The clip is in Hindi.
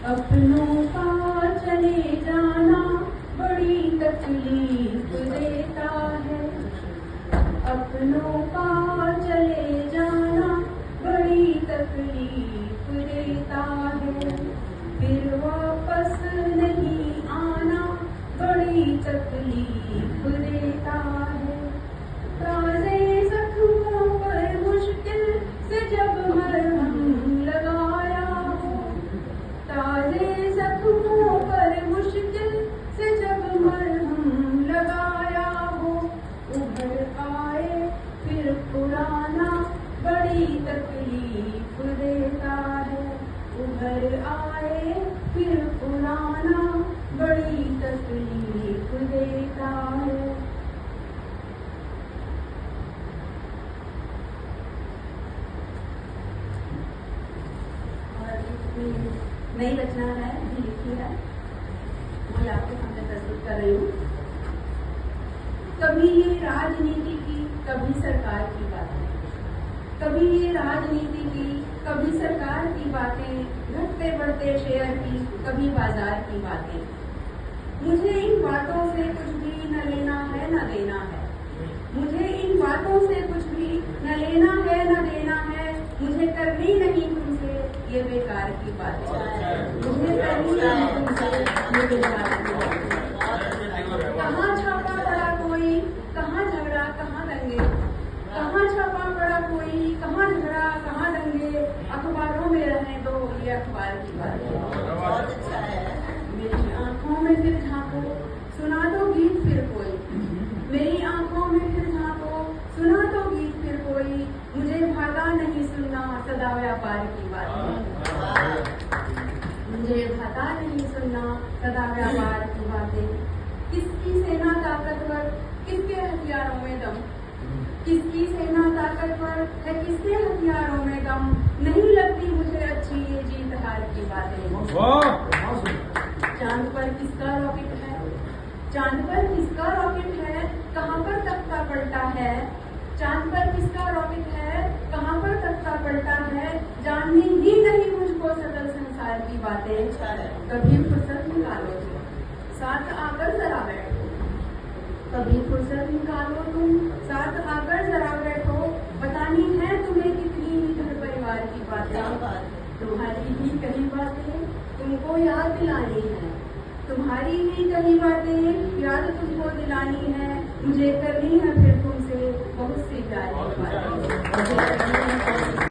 अपनों का चले जाना बड़ी तकलीफ देता है। अपनों का चले जाना बड़ी तकलीफ देता है। फिर वापस नहीं आना बड़ी तकलीफ देता है। ताज़े जख्मों पर मुश्किल से जब मरहम लगाया हो, ताज़े जख्मों पर मुश्किल से जब मरहम लगाया हो, उभर आए फिर पुराना बड़ी तकलीफ देता है। उभर आए फिर पुराना बड़ी तकलीफ देता है। नई रचना है भी लिखी है, वो आपके सामने प्रस्तुत कर रही हूँ। कभी ये राजनीति की कभी सरकार की बातें, कभी ये राजनीति की कभी सरकार की बातें, घटते बढ़ते शेयर की कभी बाजार की बातें। मुझे इन बातों से कुछ भी न लेना है न देना है। मुझे इन बातों से कुछ भी न लेना है न देना है। मुझे करनी नहीं तुमसे ये बेकार की बातें। मुझे करनी नहीं तुमसे ये बेकार की बातें। कहाँ छापा पड़ा कोई, कहाँ झगड़ा कहाँ दंगे, कहाँ छापा पड़ा कोई, कहाँ झगड़ा कहाँ दंगे। अखबारों में रहने दो ये अखबार की बातें। मेरी आंखों में फिर झांको, सुना दो गीत फिर कोई। मेरी आंखों में फिर झांको, सुना दो गीत फिर कोई। मुझे भागा नहीं सुनना सदा व्यापार की बातें। मुझे भागा नहीं सुनना सदा व्यापार की बातें। किसकी सेना ताकतवर, किसके हथियारों में दम, किसकी सेना ताकतवर है, किसके हथियारों में दम। नहीं लगती मुझे अच्छी ये जीत हार की बातें। चांद पर किसका रॉकेट है, चांद पर किसका रॉकेट है, कहाँ पर तख्ता पलटा है। चांद पर किसका रॉकेट है, कहाँ पर तख्ता पलटा है। जाननी ही नहीं मुझको सकल संसार की बातें। कभी फुर्सत निकालो तुम, साथ आकर जरा बैठो। कभी फुर्सत निकालो तुम, साथ आकर जरा बैठो। बतानी है तुम्हें कितनी घर परिवार की बातें। तुम्हारी ही कही बातें तुमको याद दिलानी है। तुम्हारी ही कही बातें याद तुमको दिलानी है। मुझे करनी है फिर तुमसे बहुत सी प्यारी बातें।